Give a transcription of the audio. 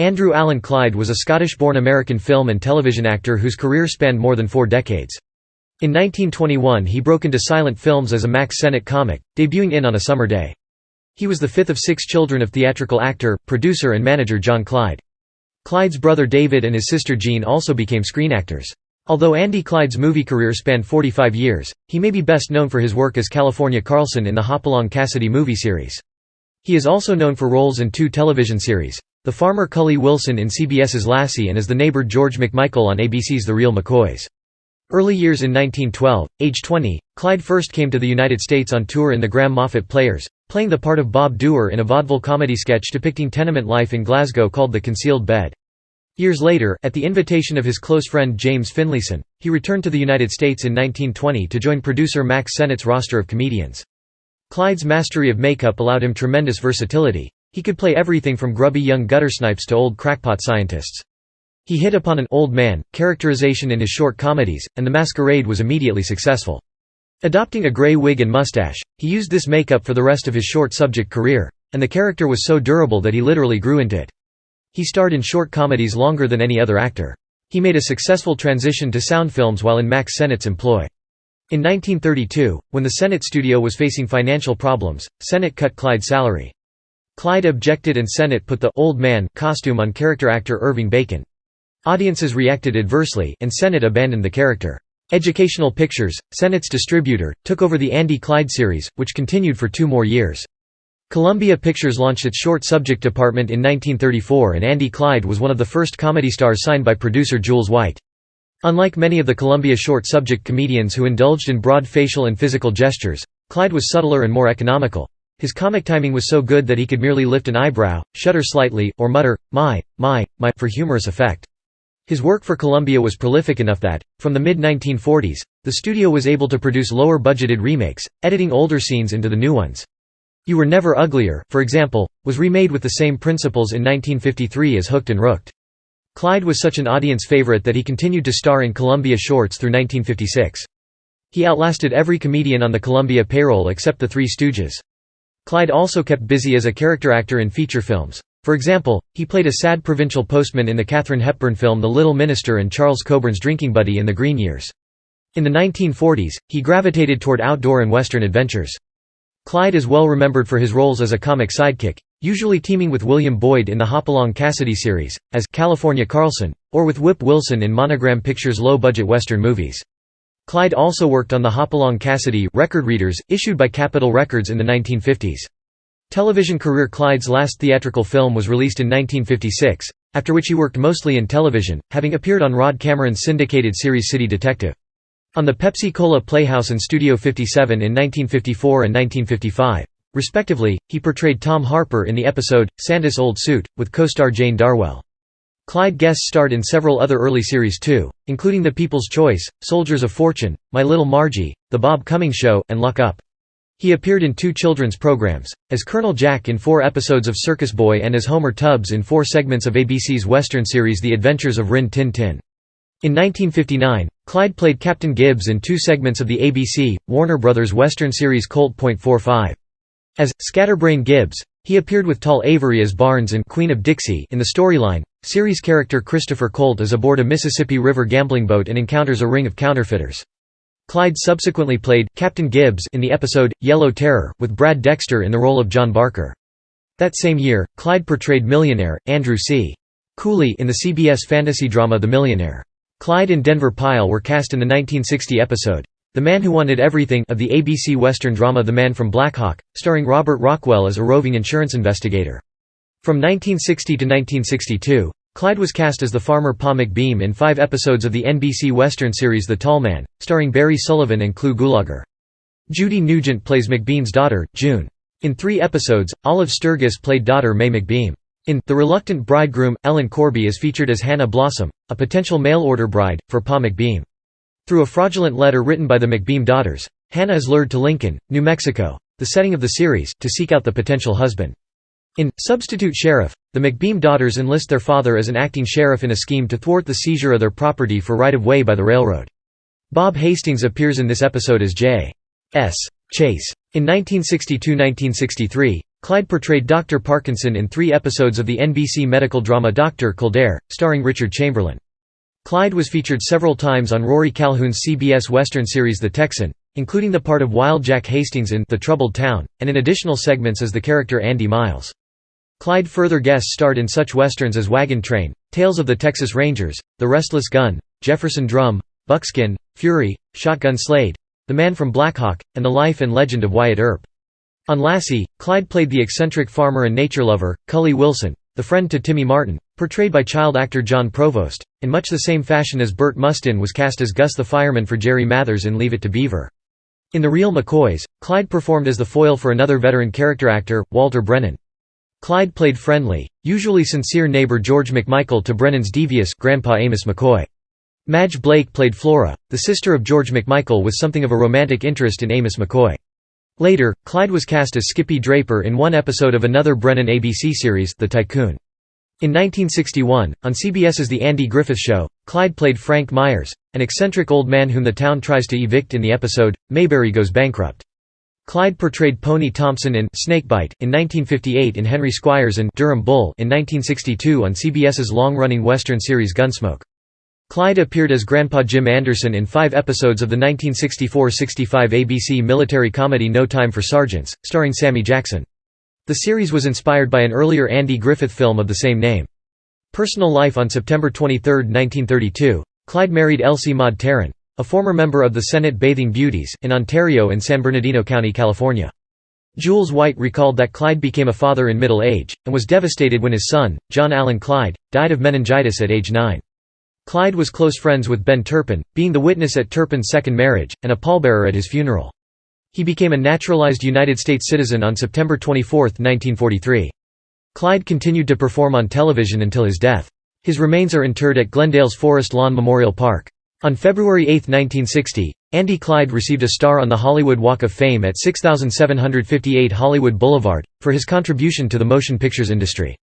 Andrew Allan Clyde was a Scottish-born American film and television actor whose career spanned more than 4 decades. In 1921 he broke into silent films as a Mack Sennett comic, debuting in On a Summer Day. He was the fifth of 6 children of theatrical actor, producer and manager John Clyde. Clyde's brother David and his sister Jean also became screen actors. Although Andy Clyde's movie career spanned 45 years, he may be best known for his work as California Carlson in the Hopalong Cassidy movie series. He is also known for roles in 2 television series, the farmer Cully Wilson in CBS's Lassie and as the neighbor George MacMichael on ABC's The Real McCoys. Early years in 1912, age 20, Clyde first came to the United States on tour in the Graham Moffat Players, playing the part of Bob Dewar in a vaudeville comedy sketch depicting tenement life in Glasgow called The Concealed Bed. Years later, at the invitation of his close friend James Finlayson, he returned to the United States in 1920 to join producer Mack Sennett's roster of comedians. Clyde's mastery of makeup allowed him tremendous versatility. He could play everything from grubby young guttersnipes to old crackpot scientists. He hit upon an «old man» characterization in his short comedies, and The Masquerade was immediately successful. Adopting a grey wig and mustache, he used this makeup for the rest of his short subject career, and the character was so durable that he literally grew into it. He starred in short comedies longer than any other actor. He made a successful transition to sound films while in Mack Sennett's employ. In 1932, when the Sennett studio was facing financial problems, Sennett cut Clyde's salary. Clyde objected and Sennett put the «old man» costume on character actor Irving Bacon. Audiences reacted adversely, and Sennett abandoned the character. Educational Pictures, Sennett's distributor, took over the Andy Clyde series, which continued for 2 more years. Columbia Pictures launched its short subject department in 1934 and Andy Clyde was one of the first comedy stars signed by producer Jules White. Unlike many of the Columbia short subject comedians who indulged in broad facial and physical gestures, Clyde was subtler and more economical. His comic timing was so good that he could merely lift an eyebrow, shudder slightly, or mutter, my, for humorous effect. His work for Columbia was prolific enough that, from the mid-1940s, the studio was able to produce lower-budgeted remakes, editing older scenes into the new ones. You Were Never Uglier, for example, was remade with the same principles in 1953 as Hooked and Rooked. Clyde was such an audience favorite that he continued to star in Columbia shorts through 1956. He outlasted every comedian on the Columbia payroll except the Three Stooges. Clyde also kept busy as a character actor in feature films. For example, he played a sad provincial postman in the Katharine Hepburn film The Little Minister and Charles Coburn's drinking buddy in The Green Years. In the 1940s, he gravitated toward outdoor and western adventures. Clyde is well remembered for his roles as a comic sidekick, usually teaming with William Boyd in the Hopalong Cassidy series, as California Carlson, or with Whip Wilson in Monogram Pictures' low-budget western movies. Clyde also worked on the Hopalong Cassidy record readers, issued by Capitol Records in the 1950s. Television career Clyde's last theatrical film was released in 1956, after which he worked mostly in television, having appeared on Rod Cameron's syndicated series City Detective. On the Pepsi-Cola Playhouse and Studio 57 in 1954 and 1955, respectively, he portrayed Tom Harper in the episode, Santa's Old Suit, with co-star Jane Darwell. Clyde guest starred in several other early series too, including The People's Choice, Soldiers of Fortune, My Little Margie, The Bob Cummings Show, and Luck Up. He appeared in 2 children's programs, as Colonel Jack in 4 episodes of Circus Boy and as Homer Tubbs in 4 segments of ABC's Western series The Adventures of Rin Tin Tin. In 1959, Clyde played Captain Gibbs in 2 segments of the ABC, Warner Brothers Western series Colt .45. As Scatterbrain Gibbs, he appeared with Tall Avery as Barnes and Queen of Dixie in the storyline. Series character Christopher Colt is aboard a Mississippi River gambling boat and encounters a ring of counterfeiters. Clyde subsequently played Captain Gibbs in the episode, Yellow Terror, with Brad Dexter in the role of John Barker. That same year, Clyde portrayed millionaire, Andrew C. Cooley in the CBS fantasy drama The Millionaire. Clyde and Denver Pyle were cast in the 1960 episode, The Man Who Wanted Everything of the ABC Western drama The Man from Black Hawk, starring Robert Rockwell as a roving insurance investigator. From 1960 to 1962, Clyde was cast as the farmer Pa McBeam in 5 episodes of the NBC Western series The Tall Man, starring Barry Sullivan and Clu Gulager. Judy Nugent plays McBeam's daughter, June. In 3 episodes, Olive Sturgis played daughter May McBeam. In The Reluctant Bridegroom, Ellen Corby is featured as Hannah Blossom, a potential mail-order bride, for Pa McBeam. Through a fraudulent letter written by the McBeam daughters, Hannah is lured to Lincoln, New Mexico, the setting of the series, to seek out the potential husband. In Substitute Sheriff, the McBeam daughters enlist their father as an acting sheriff in a scheme to thwart the seizure of their property for right-of-way by the railroad. Bob Hastings appears in this episode as J.S. Chase. In 1962–1963, Clyde portrayed Dr. Parkinson in 3 episodes of the NBC medical drama Dr. Kildare, starring Richard Chamberlain. Clyde was featured several times on Rory Calhoun's CBS Western series The Texan, including the part of Wild Jack Hastings in The Troubled Town, and in additional segments as the character Andy Miles. Clyde further guest-starred in such westerns as Wagon Train, Tales of the Texas Rangers, The Restless Gun, Jefferson Drum, Buckskin, Fury, Shotgun Slade, The Man from Blackhawk, and The Life and Legend of Wyatt Earp. On Lassie, Clyde played the eccentric farmer and nature lover, Cully Wilson, the friend to Timmy Martin, portrayed by child actor John Provost, in much the same fashion as Burt Mustin was cast as Gus the fireman for Jerry Mathers in Leave It to Beaver. In The Real McCoys, Clyde performed as the foil for another veteran character actor, Walter Brennan. Clyde played friendly, usually sincere neighbor George MacMichael to Brennan's devious Grandpa Amos McCoy. Madge Blake played Flora, the sister of George MacMichael with something of a romantic interest in Amos McCoy. Later, Clyde was cast as Skippy Draper in one episode of another Brennan ABC series, The Tycoon. In 1961, on CBS's The Andy Griffith Show, Clyde played Frank Myers, an eccentric old man whom the town tries to evict in the episode, Mayberry Goes Bankrupt. Clyde portrayed Pony Thompson in Snakebite in 1958 in Henry Squires and Durham Bull in 1962 on CBS's long-running Western series Gunsmoke. Clyde appeared as Grandpa Jim Anderson in 5 episodes of the 1964–65 ABC military comedy No Time for Sergeants, starring Sammy Jackson. The series was inspired by an earlier Andy Griffith film of the same name. Personal life. On September 23, 1932, Clyde married Elsie Maud Tarrant, a former member of the Sennett Bathing Beauties, in Ontario and San Bernardino County, California. Jules White recalled that Clyde became a father in middle age, and was devastated when his son, John Allan Clyde, died of meningitis at age 9. Clyde was close friends with Ben Turpin, being the witness at Turpin's second marriage, and a pallbearer at his funeral. He became a naturalized United States citizen on September 24, 1943. Clyde continued to perform on television until his death. His remains are interred at Glendale's Forest Lawn Memorial Park. On February 8, 1960, Andy Clyde received a star on the Hollywood Walk of Fame at 6758 Hollywood Boulevard, for his contribution to the motion pictures industry.